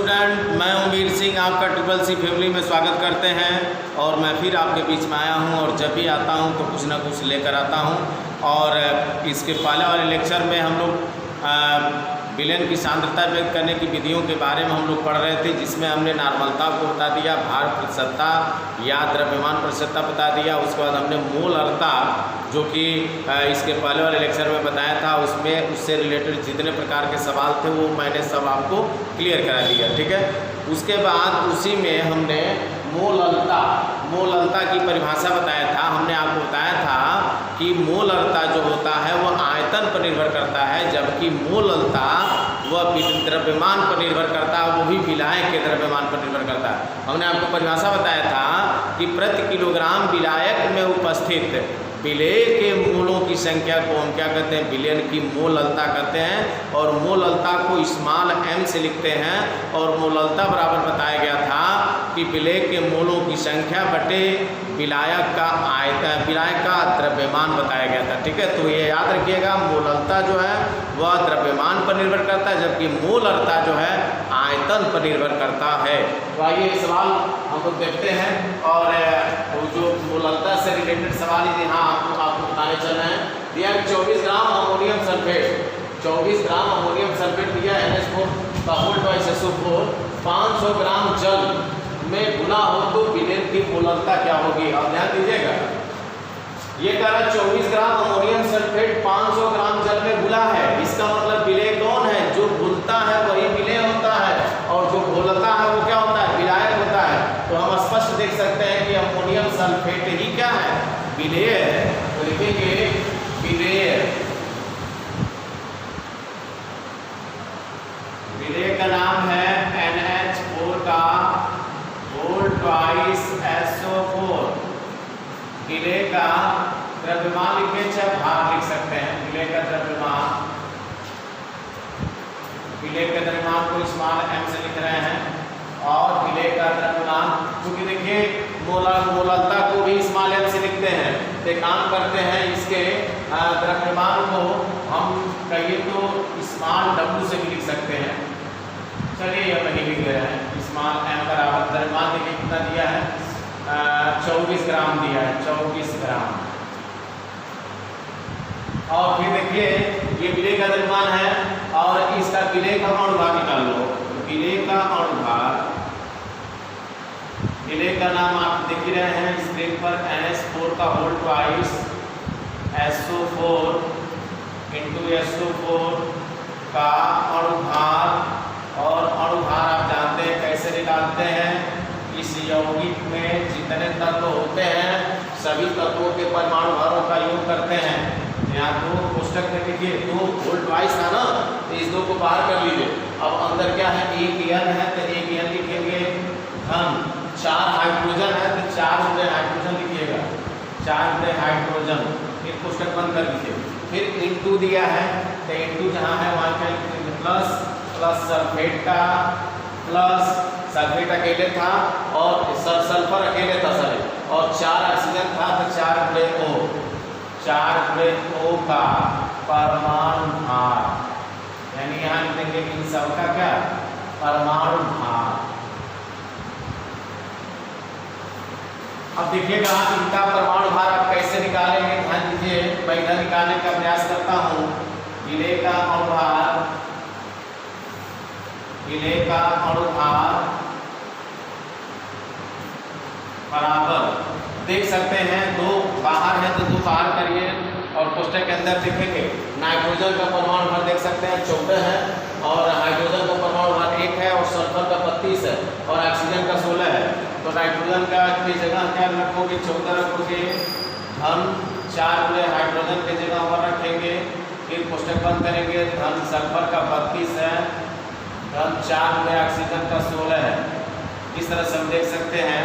Student, मैं वीर सिंह आपका triple C family में स्वागत करते हैं। और मैं फिर आपके बीच में आया हूं और जब भी आता हूं तो कुछ ना कुछ लेकर आता हूं। और इसके पहले वाले लेक्चर में हम लोग विलेन की सांद्रता व्यक्त करने की विधियों के बारे में हम लोग पढ़ रहे थे, जिसमें हमने नॉर्मलता को बता दिया, भार प्रतिशतता या द्रव्यमान प्रतिशतता बता दिया। उसके बाद हमने मोलरता, जो कि इसके पहले वाले लेक्चर में बताया था, उसमें उससे रिलेटेड जितने प्रकार के सवाल थे वो मैंने सब आपको क्लियर करा दिया। ठीक है, उसके बाद उसी में हमने मोलरता की परिभाषा बताया था। हमने आपको बताया था कि मोलरता जो होता है वह आयतन पर निर्भर करता है, जबकि मोलरता वह द्रव्यमान पर निर्भर करता है, वो भी विलायक के द्रव्यमान पर निर्भर करता है। हमने आपको परिभाषा बताया था कि प्रति किलोग्राम विलायक में उपस्थित विलेय के मोलों की संख्या को हम क्या कहते हैं, विलेन की मोलरता कहते हैं। और मोलरता को स्मॉल m से लिखते हैं। और मोलरता बराबर बताया गया था कि विलेय के मोलों की संख्या बटे विलायक का आयतन, विलायक का द्रव्यमान बताया गया था। ठीक है, तो ये याद रखिएगा, मोलरता जो है वह द्रव्यमान पर निर्भर करता है, जबकि मोलरता जो है आयतन पर निर्भर करता है। तो आइए सवाल हम लोग देखते हैं। और जो मोलरता से रिलेटेड सवाल यहाँ आपको बताने चल रहे हैं। दिया 24 ग्राम अमोनियम सल्फेट, 24 ग्राम अमोनियम सल्फेट दिया NH4 का होल्ड बाई SO4 500 ग्राम जल में गुना हो तो विलेन की मोलरता क्या होगी। अब ध्यान दीजिएगा, ये कह रहा 24 ग्राम अमोनियम सल्फेट 500 ग्राम जल में घुला है। इसका मतलब विलेय कौन है? जो घुलता है वही विलेय होता है, और जो घोलता है वो क्या होता है? विलायक होता है। तो हम स्पष्ट देख सकते हैं कि अमोनियम सल्फेट ही क्या है? विलेय है। तो लिखेंगे विलेय, विलेय का नाम है NH4 का होल्ड ट्वाइस SO4। विलेय का द्रव्यमान लिखे, चाहे भार लिख सकते हैं। विलेय का द्रव्यमान, विलेय के द्रव्यमान को स्मॉल m से लिख रहे हैं। और विलेय का द्रव्यमान, क्योंकि देखिए मोलरता को भी स्मॉल m से लिखते हैं, तो काम करते हैं इसके द्रव्यमान को हम कहिए तो स्मॉल w से भी लिख सकते हैं। चलिए ये वही लिख रहे हैं, स्मॉल m बराबर द्रव्यमान देखिए कितना दिया है, 24 ग्राम दिया है, 24 ग्राम। और फिर देखिए ये विलेय का द्रव्यमान है और इसका विलेय का अणुभार निकाल लो। विलेय का अणुभार, विलेय का नाम आप देख ही रहे हैं स्क्रीन पर, NH4 का hold twice SO4 into SO4 का अणुभार। और अणुभार आप जानते हैं कैसे निकालते हैं, इस यौगिक में जितने तत्व होते हैं सभी तत्वों के परमाणु भारों का योग करते हैं। यहाँ दो कोष्टक में देखिए, 2 होल्ड ट्वाइस था ना, तो इस 2 को बाहर कर लीजिए। अब अंदर क्या है, एक n है तो एक n लिखेंगे धन, 4 हाइड्रोजन है तो 4 गुणे हाइड्रोजन लिखिएगा, 4 गुणे हाइड्रोजन। फिर कोष्टक बंद कर लीजिए। फिर इंटू दिया है तो इंटू जहाँ है वहाँ क्या लिखेंगे, प्लस सल्फेट का, प्लस सल्फेट अकेले था और सल्फर अकेले था सर, और 4 ऑक्सीजन था तो 4 गुणे O, 4 गुणे O का परमाणु भार, यानी यहाँ लिखेंगे इन सबका क्या, परमाणु भार। अब देखिएगा इनका परमाणु भार आप कैसे निकालेंगे, ध्यान दीजिए। मैं इधर निकालने का प्रयास करता हूँ। विलेय का अणुभार, विलेय का अणुभार बराबर देख सकते हैं, 2 बाहर है तो 2 बाहर करिए और कोष्टक के अंदर देखेंगे नाइट्रोजन का परमाणु भार देख सकते हैं 14 है, और हाइड्रोजन का परमाणु भार 1 है, और सल्फर का 32 है, और ऑक्सीजन का 16 है। तो नाइट्रोजन का की जगह क्या रखोगे, 14 रखोगे, धन 4 गुणे हाइड्रोजन की जगह पर रखेंगे। फिर कोष्टक बंद करेंगे, धन सल्फर का 32 है, धन 4 गुणे ऑक्सीजन का 16 है। इस तरह से हम देख सकते हैं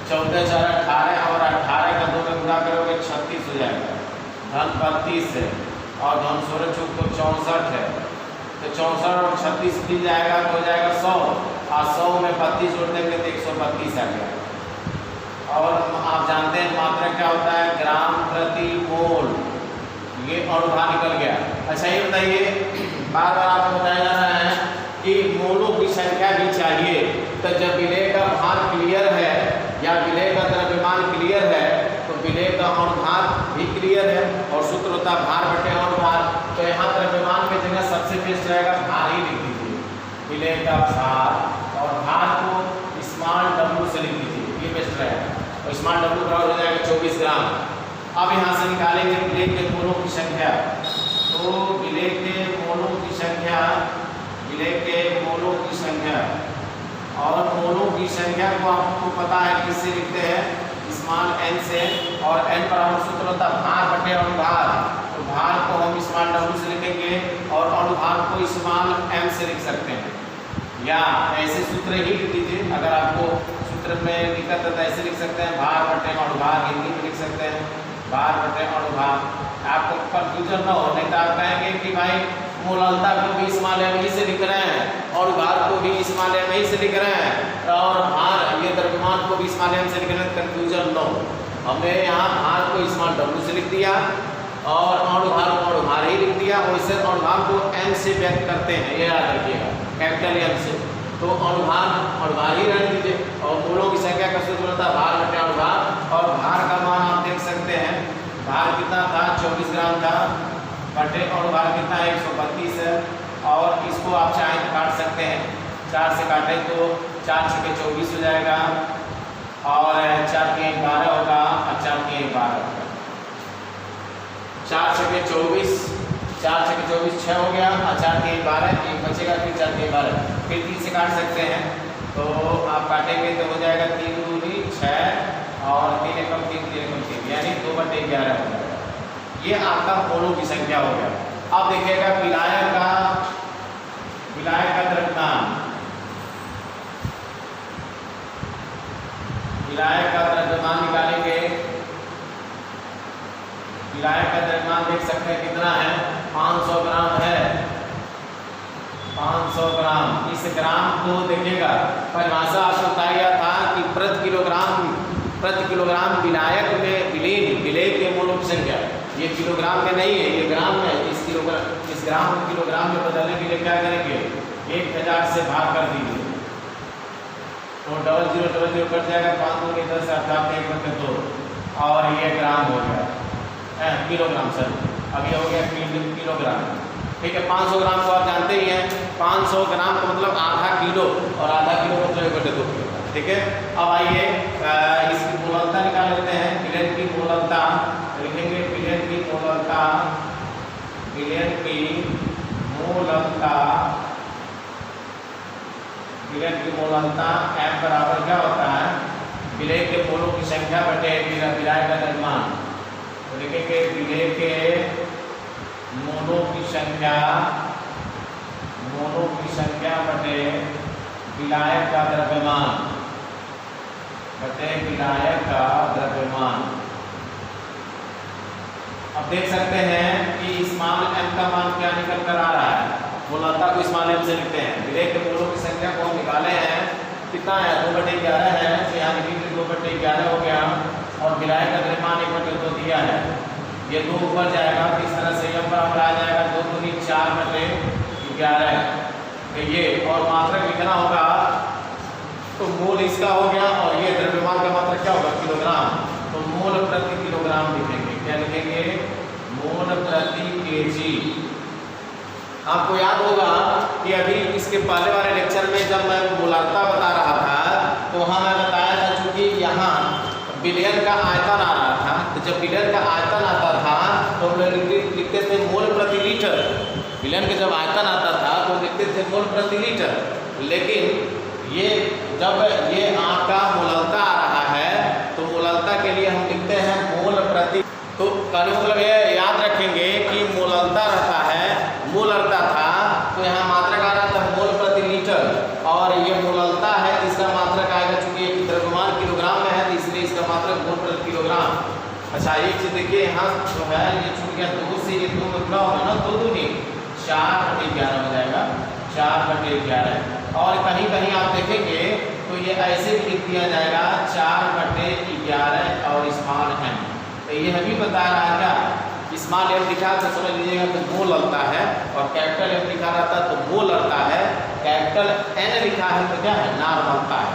14 4 18, और 18 का 2 में गुणा करोगे 36 हो जाएगा, धन 32 है, और धन 16 चूक तो 64 है। तो 64 और 36 मिल जाएगा तो हो जाएगा 100, और 100 में 32 जोड़ देंगे तो 132 आ गया। और आप जानते हैं मात्रा क्या होता है, ग्राम प्रति मोल। ये अणुभार निकल गया। अच्छा ये बताइए, बार बार आपको बताया जा रहा है कि मोलों की संख्या भी चाहिए। तो जब विलेय का भार क्लियर है या विलेय का द्रव्यमान क्लियर है तो विलेय का अनुभार भी क्लियर है और सूत्र होता है भार बटे अनुभार। तो यहाँ द्रव्यमान की जगह सबसे बेस्ट रहेगा भार ही लिख दीजिए, विलेय का भार और भार को स्मॉल w से लिख दीजिए, ये बेस्ट रहेगा। तो स्मॉल w बराबर हो जाएगा 24 ग्राम। अब यहाँ से निकालेंगे विलेय के मोलों की संख्या। तो विलेय के मोलों की संख्या, विलेय के मोलों की संख्या और मोलों की संख्या को आपको पता है किससे लिखते हैं, स्मॉल n से। और n बराबर सूत्र होता है भार बटे अनुभार। तो भार को हम स्मॉल w से लिखेंगे और अनुभार को स्मॉल m से लिख सकते हैं, या ऐसे सूत्र ही लिख दीजिए। अगर आपको सूत्र में दिक्कत है तो ऐसे लिख सकते हैं भार बटे अनुभार, हिंदी में लिख सकते हैं भार बटे अनुभार। आपको कंफ्यूजन ना हो, नहीं तो आप कहेंगे कि भाई मूललता को भी स्मॉल m ही से लिख रहे हैं और भार को भी स्मॉल m ही से लिख रहे हैं और भार ये द्रव्यमान को भी स्मॉल m से लिख रहे हैं, कंफ्यूजन ना हो। हमने यहाँ भार को स्मॉल w से लिख दिया और अनुभार को अनुभार ही लिख दिया। वैसे अनुभार को m से व्यक्त करते हैं, ये याद रखिएगा, कैपिटल M से। तो अनुभार ही रख दीजिए और मूलों की संख्या का सूत्र होता है भार बटे अनुभार। और भार का मान आप देख सकते हैं, भार कितना था 24 ग्राम था बटे अनुभार कितना है 132 है। और इसको आप चाहें तो काट सकते हैं, 4 से काटें तो 4 छके 24 हो जाएगा और 4 के 12 होगा और 4 के 12 होगा। 4 छके 24, 4 छके 24 6 हो गया और 4 के 12 एक बचेगा, फिर 4 के 12 फिर 3 से काट सकते हैं। तो आप काटेंगे तो हो जाएगा 3 दूनी 6 और 3 एकम 3 3 एकम 3 यानी 2/11 हो जाएगा। ये आपका मोलों की संख्या हो गया। अब देखिएगा विलायक का द्रव्यमान, विलायक का द्रव्यमान निकालेंगे। विलायक का द्रव्यमान देख सकते हैं कितना है, 500 ग्राम है, 500 ग्राम। इस ग्राम को देखिएगा परिभाषा आपको बताया गया था कि प्रति किलोग्राम विलायक में विलेय के मोलों की संख्या, ये किलोग्राम में नहीं है, ये ग्राम में। इस ग्राम को किलोग्राम में बदलने के लिए क्या करेंगे, 1000 से भाग कर दीजिए तो 0000 कट जाएगा, 5 दूनी 10 अर्थात 1/2 और ये ग्राम हो गया, किलोग्राम सर। अब ये हो गया किलोग्राम, ठीक है। 500 ग्राम को आप जानते ही हैं, 500 ग्राम का मतलब आधा किलो और आधा किलो मतलब 1/2 किलो, ठीक है। अब आइए इसकी मोललता निकाल लेते हैं। विलेय की मोललता लिखेंगे, विलेय की मोललता, विलेय की मोललता, विलेय की मोललता m बराबर क्या होता है, विलेय के मोलों की संख्या बटे विलायक का द्रव्यमान। तो लिखेंगे विलेय के मोलों की संख्या बटे विलायक का द्रव्यमान, बटे विलायक का द्रव्यमान। अब देख सकते हैं कि स्मॉल m का मान क्या निकल कर आ रहा है, मोललता को स्मॉल m से लिखते हैं। विलेय के मोलों की संख्या को हम निकाले हैं, कितना है 2/11 है, तो यहाँ लिखेंगे 2/11 हो गया और विलायक का द्रव्यमान 1/2 दिया है, ये 2 ऊपर जाएगा तो इस तरह से m बराबर आ जाएगा 2 दूनी 4/11। तो ये और मात्रक लिखना होगा तो मोल इसका हो गया और ये द्रव्यमान का मात्रक क्या होगा, किलोग्राम। तो मोल प्रति किलोग्राम लिखेंगे, क्या लिखेंगे, मोल प्रति केजी। आपको याद होगा कि अभी इसके पहले वाले लेक्चर में जब मैं मोललता बता रहा था तो वहाँ मैं बताया था चूँकि यहाँ विलयन का आयतन आ रहा था, तो जब विलयन का आयतन आता था तो हम लोग लिखते थे मोल प्रति लीटर। विलयन का जब आयतन आता था तो लिखते थे मोल प्रति लीटर, लेकिन ये जब ये आपका मोललता आ रहा है तो मोललता के लिए हम लिखते हैं मोल प्रति। तो कहने मतलब ये याद रखेंगे कि मोललता रहता है, मोललता था तो यहाँ मात्रक आ रहा था मोल प्रति लीटर और ये मोललता है इसका मात्रक आएगा, चूंकि द्रव्यमान किलोग्राम में है तो इसलिए इसका मात्रक मोल प्रति किलोग्राम। अच्छा एक चीज देखिए, यहाँ जो है ये छूट गया, 2 से ये 2 गुना होगा ना, 2 दूनी 4/11 हो जाएगा, 4/11। और कहीं कहीं आप देखेंगे तो ये ऐसे भी लिख दिया जाएगा 4/11 और स्मॉल m। तो ये अभी बता रहा है क्या, स्मॉल m लिखा तो समझ लीजिएगा तो मोललता है और कैपिटल M लिखा रहता तो मोललता है, कैपिटल N लिखा है तो क्या है, नॉर्मलता है।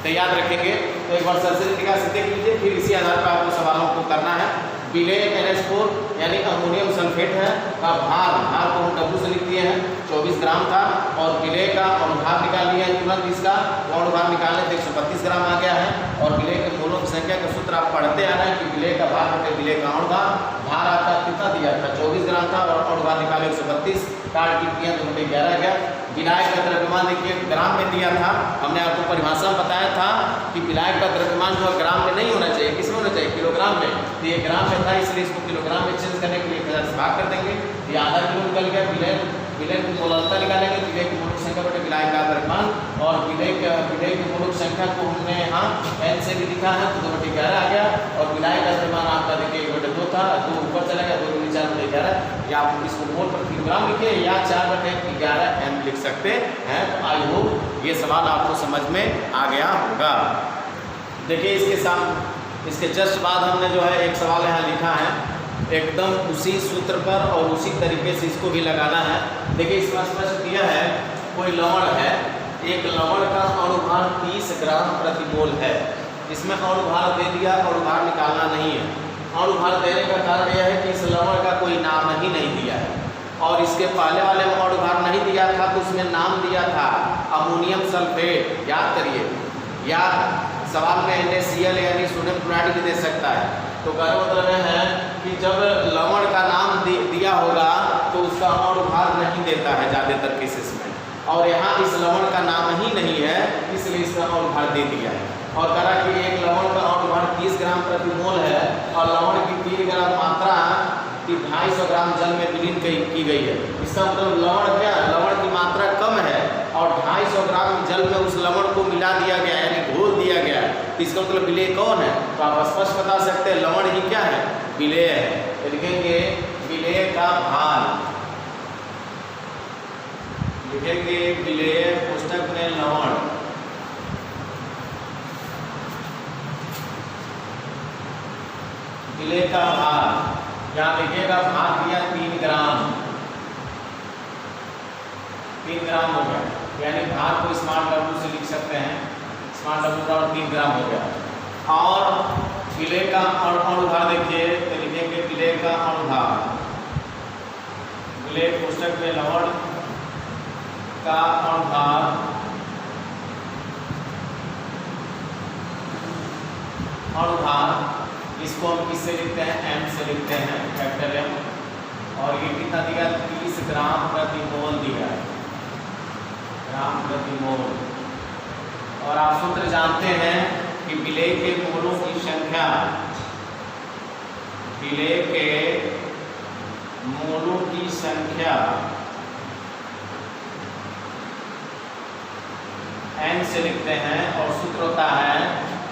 तो याद रखेंगे। तो एक बार सरसरी से देख लीजिए, फिर इसी आधार पर आपको सवालों को करना है। विलेय NH4 यानी अमोनियम सल्फेट है का भार को हम W से लिख दिए हैं 24 ग्राम था, और विलेय का अणुभार निकाल लिया है तुरंत इसका, अणुभार निकालने से 132 ग्राम आ गया है। और विलेय के मोलों की संख्या का सूत्र आप पढ़ते आ रहे हैं कि विलेय का भार बटे विलेय का अणुभार, भार आपका कितना दिया था 24 ग्राम था, और अणुभार निकाले 132, काट की किया तो बटे 11 गया। विलायक का द्रव्यमान देखिए ग्राम में दिया था, हमने आपको परिभाषा में बताया था कि विलायक का द्रव्यमान जो है ग्राम में नहीं होना चाहिए, किसमें होना चाहिए, किलोग्राम में। तो ये ग्राम में था, इसलिए इसको किलोग्राम में चेंज करने के लिए 1000 से भाग कर देंगे, ये आधा किलो निकल गया। विलेय की मोलरता निकालेंगे, विलेय की मोलों की संख्या बटे विलायक का द्रव्यमान, और विलेय की मोलों की संख्या को हमने यहाँ N से भी लिखा है तो 2 बटे 11 आ गया। और विलायक का द्रव्यमान आपका देखिए 1 बटे 2 था, 2 ऊपर चला गया, 2 दूनी 4 बटे 11, या आप इसको मोल प्रति किलोग्राम लिखिए या 4 बटे 11 M लिख सकते हैं। तो आई होप ये सवाल आपको समझ में आ गया होगा। देखिए इसके जस्ट बाद हमने जो है एक सवाल यहाँ लिखा है, एकदम उसी सूत्र पर और उसी तरीके से इसको भी लगाना है। देखिए इसमें स्पष्ट दिया है, कोई लवण है, एक लवण का अणुभार 30 ग्राम प्रति मोल है। इसमें अणुभार दे दिया, अणुभार निकालना नहीं है। अणुभार देने का कारण यह है कि इस लवण का कोई नाम ही नहीं दिया है, और इसके पहले वाले में अणुभार नहीं दिया था तो उसमें नाम दिया था अमोनियम सल्फेट। याद करिए, या सवाल में NaCl यानी सोडियम क्लोराइड भी दे सकता है। तो कहने मतलब है कि जब लवण का नाम दिया होगा तो उसका अणुभार नहीं देता है ज़्यादातर केसेस में, और यहाँ इस लवण का नाम ही नहीं है इसलिए इसका अणुभार दे दिया है। और कहा कि एक लवण का अणुभार 30 ग्राम प्रति मोल है, और लवण की 3 ग्राम मात्रा की 250 ग्राम जल में विलीन की गई है। इसका मतलब लवण क्या है, लवण की मात्रा कम है और 250 ग्राम जल में उस लवण को मिला दिया गया यानी घोल दिया गया। तो इसका मतलब विलेय कौन है, तो आप स्पष्ट बता सकते हैं लवण ही क्या है, विलेय है। तो लिखेंगे विलेय का भार, लिखेंगे विलेय पुस्तक में लवण, विलेय का भार, यहाँ लिखिएगा भार दिया 3 ग्राम, 3 ग्राम हो गया, यानी भार को स्मॉल W से लिख सकते हैं, स्मॉल W का 3 ग्राम हो गया। और विलेय का अणुभार देखिए, तो लिखेंगे विलेय का अणुभार, विलेय पुस्तक में लवण का अणुभार, इसको हम किससे लिखते हैं, M से लिखते हैं, कैपिटल M। और ये कितना दिया, 30 ग्राम प्रति मोल दिया है, ग्राम प्रति मोल। और आप सूत्र जानते हैं कि विलेय के मोलों की संख्या, विलेय के मोलों की संख्या N से लिखते हैं, और सूत्र होता है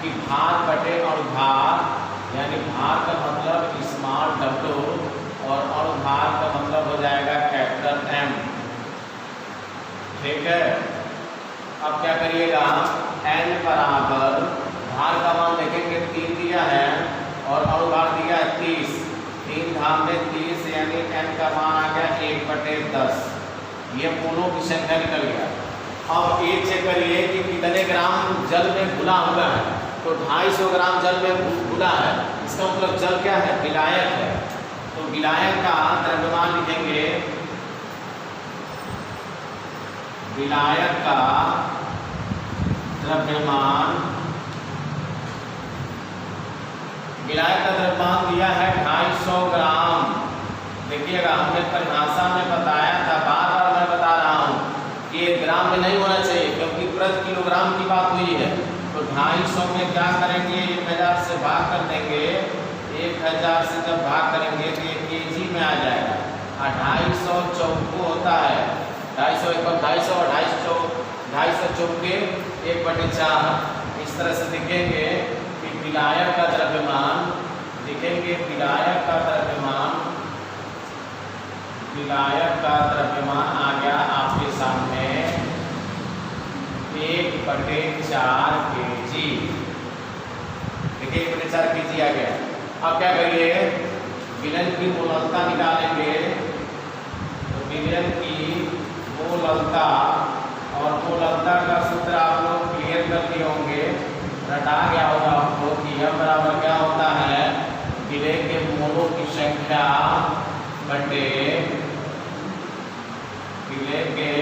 कि भार बटे अणुभार, यानी भार का मतलब स्मॉल W और अणुभार का मतलब हो जाएगा कैपिटल M। ठीक है, अब क्या करिएगा, N बराबर भार का मान देखेंगे 3 दिया है और अणुभार दिया है 30, 3 धाम में 30 यानी N का मान आ गया 1/10। ये मोलों की संख्या निकल गया। अब ये चेक करिए कि कितने ग्राम जल में घुला हुआ है, तो 250 ग्राम जल में घुला है, इसका मतलब जल क्या है, विलायक है। तो विलायक का द्रव्यमान लिखेंगे, विलायक का द्रव्यमान, विलायक का द्रव्यमान दिया है 250 ग्राम। देखिएगा हमने परिभाषा में बताया था, बार बार मैं बता रहा हूँ कि ग्राम में नहीं होना चाहिए क्योंकि प्रति किलोग्राम की बात हुई है। तो 250 में क्या करेंगे, 1000 से भाग कर देंगे, 1000 से जब भाग करेंगे तो ये केजी में आ जाएगा। 250 चौको होता है, 250 एक बार 250 और 250 चौके 1/4। इस तरह से लिखेंगे कि विलायक का द्रव्यमान, लिखेंगे विलायक का द्रव्यमान, विलायक का द्रव्यमान आ गया आपके सामने 1/4 kg। देखिए 1/4 kg आ गया। अब क्या करिए, विलयन की मोललता निकालेंगे। तो विलयन की मोललता और मूललता का सूत्र आप लोग क्लियर कर दिए होंगे, रटा गया होगा आपको कि यह बराबर क्या होता है, विलेय के मोलों की संख्या बटे विलेय के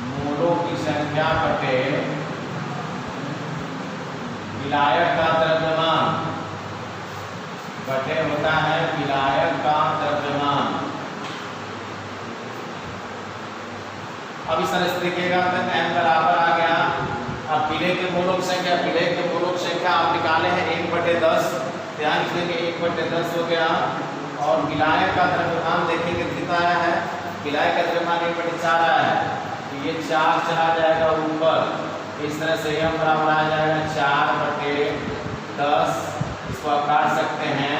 मोलों की संख्या बटे विलायक का द्रव्यमान बटे होता है विलायक का द्रव्यमान। अब इस तरह से देखिएगा तो m बराबर आ गया। अब विलेय के मोलों की संख्या, विलेय के मोलों की संख्या आप निकाले हैं 1/10, ध्यान रखिए 1/10 हो गया। और विलायक का द्रव्यमान देखेंगे कितना आया है, विलायक का द्रव्यमान 1/4 आया है, तो ये 4 चला जाएगा ऊपर, इस तरह से m बराबर आ जाएगा 4/10। इसको आप काट सकते हैं,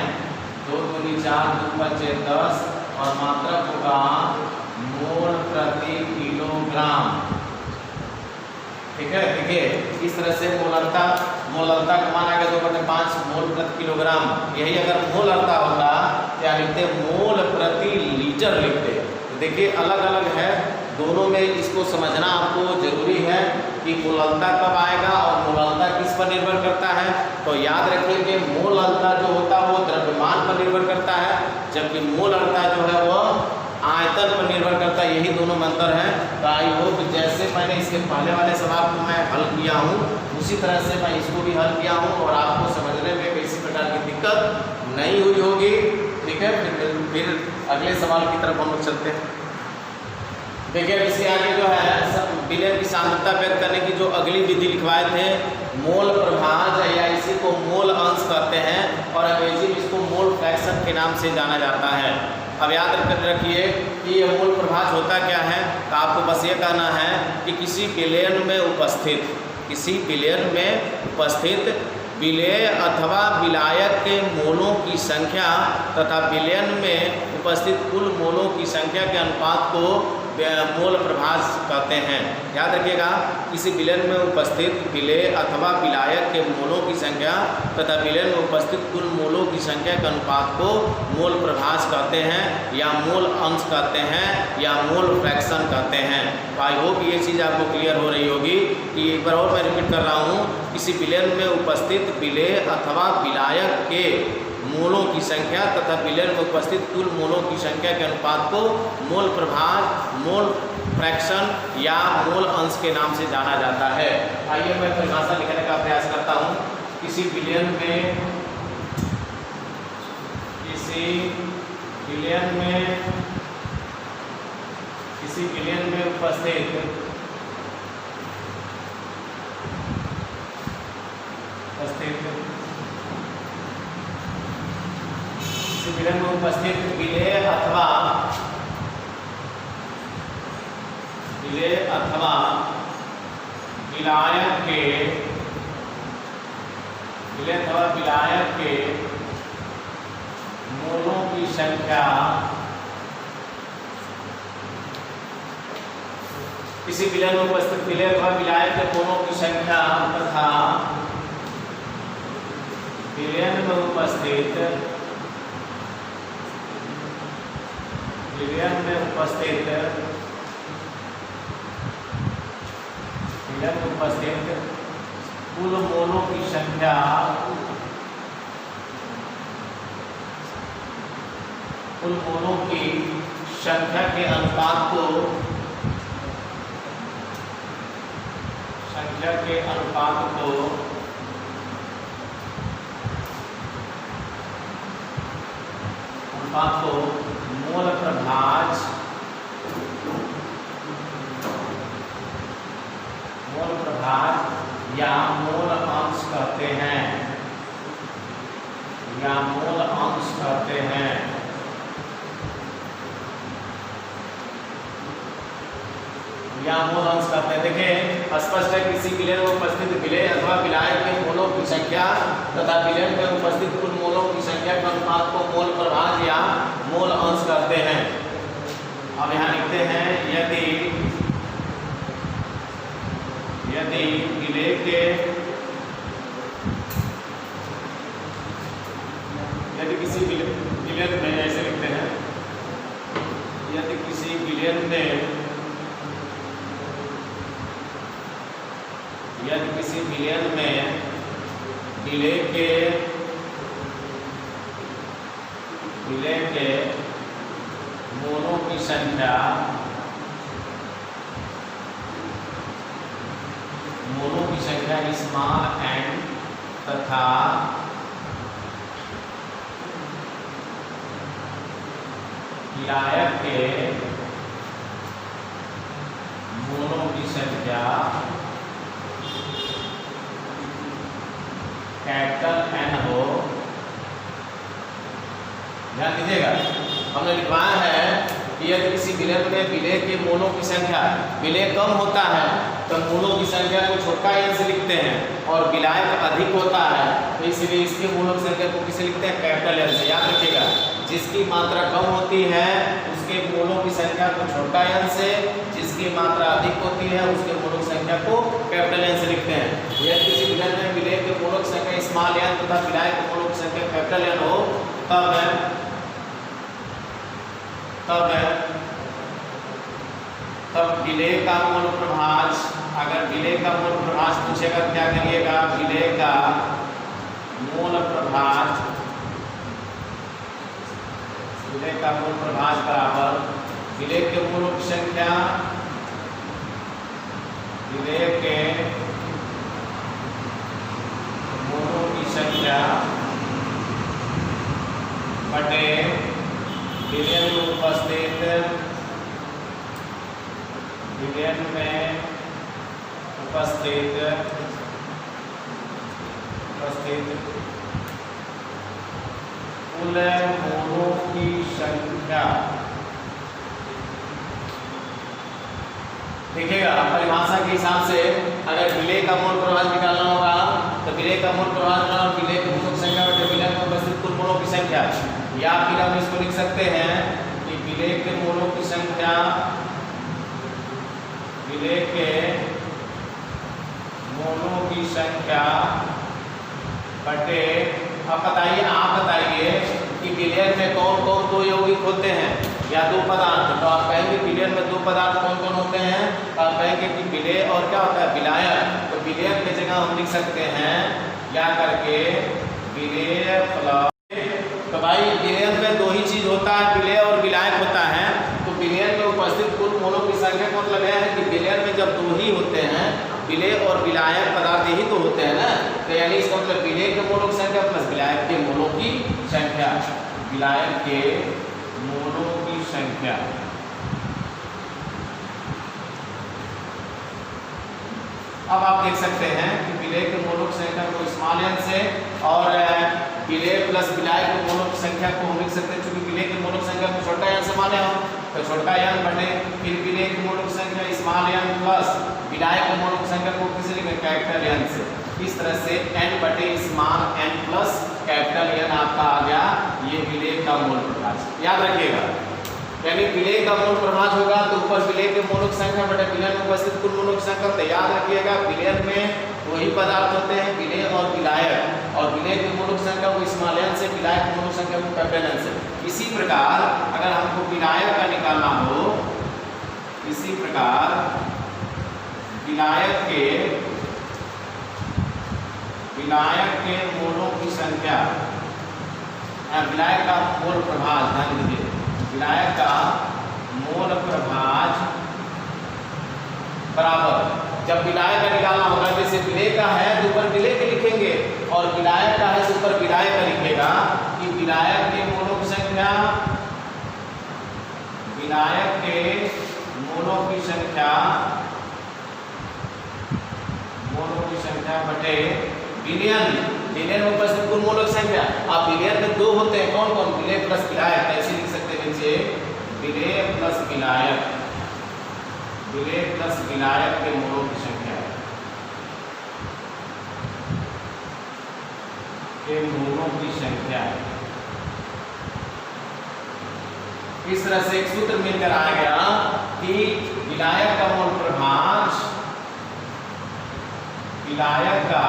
2 दूनी 4, 2 बचे 10 और मात्रक होगा मोल प्रति किलोग्राम। ठीक है, देखिए इस तरह से मोलरता का मान आ गया 2/5 मोल प्रति किलोग्राम। यही अगर मोलरता होता क्या लिखते, मोल प्रति लीटर लिखते। तो देखिए अलग अलग है दोनों में, इसको समझना आपको जरूरी है कि मोलरता कब आएगा और मोलरता किस पर निर्भर करता है। तो याद रखिए कि मोलरता जो होता है वो द्रव्यमान पर निर्भर करता है, जबकि मोलरता जो है वो आयतन पर निर्भर करता है। यही दोनों में अंतर है। तो आई होप जैसे मैंने इसके पहले वाले सवाल को मैं हल किया हूँ उसी तरह से मैं इसको भी हल किया हूँ और आपको समझने में किसी प्रकार की दिक्कत नहीं हुई होगी। ठीक है, फिर अगले सवाल की तरफ हम लोग चलते हैं। देखिए इसके आगे जो है विलेय की सांद्रता व्यक्त करने की जो अगली विधि लिखवाए थे, मोल प्रभाज या इसी को मोल अंश कहते हैं और अंग्रेजी में इसको मोल फ्रैक्शन के नाम से जाना जाता है। अब याद रखिए कि ये मोल प्रभाज होता क्या है, तो आपको बस ये कहना है कि किसी विलयन में उपस्थित विलेय अथवा विलायक के मोलों की संख्या तथा विलयन में उपस्थित कुल मोलों की संख्या के अनुपात को मोल प्रभाज कहते हैं। याद रखिएगा, किसी विलयन में उपस्थित विलेय अथवा विलायक के मोलों की संख्या तथा विलयन में उपस्थित कुल मोलों की संख्या के अनुपात को मोल प्रभाज कहते हैं या मोल अंश कहते हैं या मोल फ्रैक्शन कहते हैं। तो आई होप ये चीज़ आपको क्लियर हो रही होगी कि एक बार और मैं रिपीट कर रहा हूँ, किसी विलयन में उपस्थित विलेय अथवा विलायक के मोलों की संख्या तथा विलयन में उपस्थित कुल मोलों की संख्या के अनुपात को मोल प्रभाज, मोल फ्रैक्शन या मोल अंश के नाम से जाना जाता है। आइए मैं परिभाषा लिखने का प्रयास करता हूँ। किसी विलयन में उपस्थित विलयन में उपस्थित विलेय अथवा विलायक के मोलों की संख्या, किसी विलयन में उपस्थित विलेय अथवा विलायक के मोलों की संख्या तथा विलयन में उपस्थित कुल मोलों की संख्या के अनुपात को मोल प्रभाज या मोल अंश कहते हैं देखिए स्पष्ट है, किसी विलयन में उपस्थित विलेय अथवा विलायक के मोलों की संख्या तथा विलयन में उपस्थित कुल मोलों की संख्या के अनुपात को मोल प्रभाज या मोल अंश कहते हैं। अब यहाँ लिखते हैं, यदि विलेय के किसी विलयन में, ऐसे लिखते हैं, यदि किसी विलयन में यदि किसी विलयन में विलय के मोलों की संख्या स्मॉल एन तथा विलायक के मोलों की संख्या कैपिटल एन हो। ध्यान दीजिएगा, हमने लिखवाया है कि यदि किसी विलयन में विलय के मोलों की संख्या, विलय कम होता है तो मोलों की संख्या को छोटा एन से लिखते हैं, और विलायक अधिक होता है तो इसलिए इसके मोलों की संख्या को किसे लिखते हैं, कैपिटल एन से। याद रखिएगा, जिसकी मात्रा कम होती है उसके मोलों की संख्या को छोटा एन से, जिसकी मात्रा अधिक होती है उसके मोलों की संख्या को कैपिटल एन से लिखते हैं। यदि किसी विलयन में विलय के मोलों की संख्या स्मॉल एन तथा विलायक के मोलों की संख्या कैपिटल एन हो, तब विलय का मोल प्रभाज, अगर विलय का मोल प्रभाज पूछेगा क्या करिएगा, विलय का मोल प्रभाज बराबर विलय के मोलों की संख्या, विलय के मोलों की संख्या बटे विलयन में उपस्थित कुल मोलों की संख्या। देखिएगा, परिभाषा के हिसाब से अगर विलय का मोल प्रभाज निकालना होगा तो विलय का मोल प्रभाज और विलय के मोलों की संख्या बटे विलयन में उपस्थित कुल मोलों की संख्या, या फिर हम इसको लिख सकते हैं कि विलय के मोलों की संख्या, विलय के मोलों की संख्या बटे, आप बताइए कि विलयन में कौन कौन दो यौगिक होते हैं या दो पदार्थ। तो आप कहेंगे विलयन में दो पदार्थ कौन कौन होते हैं, तो आप कहेंगे कि विलय और क्या होता है, विलायक। तो विलयन की जगह हम लिख सकते हैं क्या करके, विलय प्लस, तो भाई विलयन में दो ही चीज होता है, विलय और विलायक होता है। तो विलयन में उपस्थित कुल मोलों की संख्या का मतलब है कि विलयन में जब दो ही होते हैं, विलय और विलायक पदार्थ ही तो होते हैं ना, तो यानी इसका मतलब विलय के मोलों की संख्या प्लस विलायक के मोलों की संख्या, विलायक के मोलों की संख्या। अब आप देख सकते हैं कि विलय के मोलों की संख्या को स्मॉल एन से और विलय प्लस विलायक के मोलों की संख्या को हम लिख सकते हैं, चूंकि विलय के मोलों की संख्या को छोटा एन से माने हम, तो छोटा एन बटे फिर विलय के मोलों की संख्या स्मॉल एन प्लस विलायक के मोलों की संख्या को किसे लिखें, कैपिटल एन से। इस तरह से n बटे small N plus capital N आपका आ गया, ये विलय का मोल प्रभाज। याद रखिएगा, यानी विलय का मोल प्रभाज होगा तो ऊपर विलय के मोलों की संख्या बटे विलयन में उपस्थित कुल मोलों की संख्या। तो याद रखिएगा, विलयन में वही पदार्थ होते हैं, विलय और विलायक, और विलय के मोलों की संख्या को स्मॉल एन से, विलायक के मोलों की संख्या को कैपिटल एन से। इसी प्रकार अगर हमको विलायक का निकालना हो, इसी प्रकार विलायक के मोलों की संख्या, विलायक का मोल प्रभाज, ध्यान दीजिए, विलायक का मोल प्रभाज बराबर, जब विलायक का निकालना होगा, जैसे विलय का है तो ऊपर विलय के लिखेंगे और विलायक का है तो ऊपर विलायक का लिखेगा, कि विलायक के मोलों की संख्या, विलायक के मोलों की संख्या बटे विलयन, विलयन में उपस्थित कुल मोलों की संख्या। आप विलयन में दो होते हैं, कौन कौन, विलय प्लस विलायक, ऐसे लिख सकते हैं नीचे, विलय प्लस विलायक, विलय प्लस विलायक के मोलों की संख्या, के मोलों की संख्या। इस तरह से एक सूत्र मिलकर आ गया कि विलायक का मोल प्रभाज, विलायक का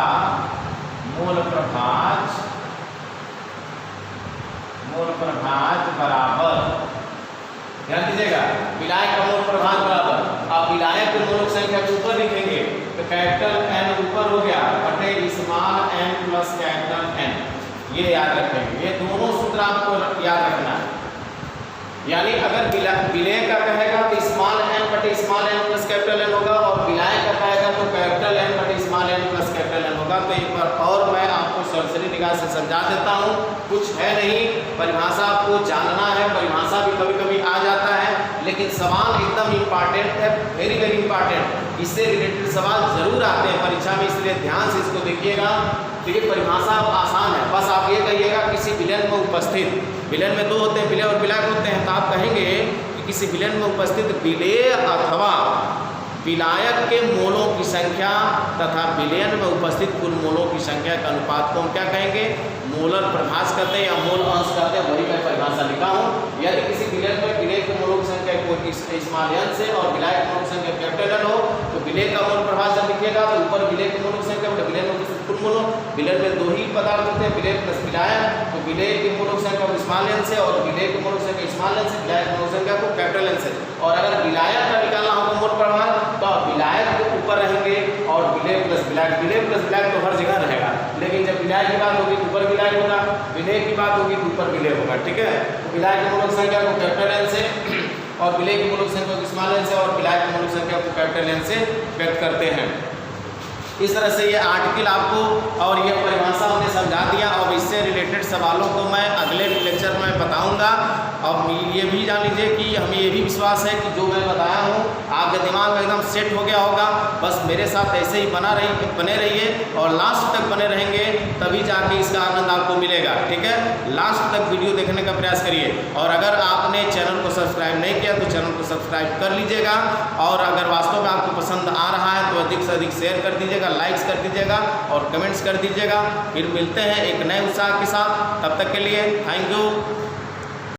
मोल प्रभाज बराबर, ध्यान दीजिएगा, विलायक का मोल प्रभाज बराबर, आप विलायक के मोलों की संख्या को ऊपर लिखेंगे तो कैपिटल एन ऊपर हो गया बटे small N plus capital N, ये याद रखेंगे। ये दोनों सूत्र आपको याद रखना है। यानी अगर विलय का कहेगा तो स्मॉल एन बटे small N plus capital N होगा, और विलय का कहेगा तो कैपिटल एन बटे small N plus capital N होगा। तो एक बार और मैं आपको सरसरी निगाह से समझा देता हूँ, कुछ है नहीं, परिभाषा आपको जानना है, परिभाषा भी कभी कभी आ जाता है, लेकिन सवाल एकदम इम्पॉर्टेंट है, वेरी वेरी इंपॉर्टेंट। इससे रिलेटेड सवाल जरूर आते हैं परीक्षा में, इसलिए ध्यान से इसको देखिएगा। तो ये परिभाषा आसान है, बस आप ये कहिएगा किसी विलयन में उपस्थित, विलयन में दो होते हैं, विलय और विलायक होते हैं, तो आप कहेंगे कि किसी विलयन में उपस्थित विलेय अथवा विलायक के मोलों की संख्या तथा विलयन में उपस्थित कुल मोलों की संख्या के अनुपात को हम क्या कहेंगे, मोलर प्रभास कहते हैं या मोल अंश कहते हैं, वही मैं परिभाषा लिखा हूँ। यदि किसी विलयन में विलेय के मोलों की संख्या को स्मॉल एन से और विलायक के मोलों की संख्या कैपिटल एन हो, तो विलेय का मोल प्रभास जब लिखिएगा तो ऊपर विलेय के मोलों की संख्या बटे विलयन में उपस्थित कुल मोलों, विलयन में दो ही पदार्थ होते हैं, विलेय प्लस विलायक, तो विलेय के मोलों की संख्या स्मॉल एन से और विलेय के मोलों की संख्या स्मॉल एन से, विलायक के मोलों की संख्या को कैपिटल एन से। और अगर विलायक का निकालना होगा मोल प्रभास तो विलायक के ऊपर रहेंगे और विलेय प्लस विलायक, विलेय प्लस विलायक तो हर जगह रहेगा, लेकिन जब विलायक की बात होगी तो ऊपर विलायक होगा, विलेय की बात होगी तो ऊपर विलेय होगा, ठीक है। तो विलायक के मोलों की संख्या को कैपिटल एन से और विलेय की मोलों की संख्या को स्मॉल एन से और विलायक की मोलों की संख्या को कैपिटल एन से व्यक्त करते हैं। इस तरह से ये आर्टिकल आपको और ये परिभाषा हमने समझा दिया। अब इससे रिलेटेड सवालों को मैं अगले लेक्चर में बताऊंगा। अब ये भी जान लीजिए कि हमें ये भी विश्वास है कि जो मैं बताया हूँ आपके दिमाग में एकदम सेट हो गया होगा। बस मेरे साथ ऐसे ही बने रहिए और लास्ट तक बने रहेंगे, तभी जाके इसका आनंद आपको मिलेगा, ठीक है। लास्ट तक वीडियो देखने का प्रयास करिए, और अगर आपने चैनल को सब्सक्राइब नहीं किया तो चैनल को सब्सक्राइब कर लीजिएगा, और अगर वास्तव में आपको पसंद आ रहा है तो अधिक से अधिक शेयर कर दीजिएगा, लाइक्स कर दीजिएगा और कमेंट्स कर दीजिएगा। फिर मिलते हैं एक नए उत्साह के साथ, तब तक के लिए थैंक यू।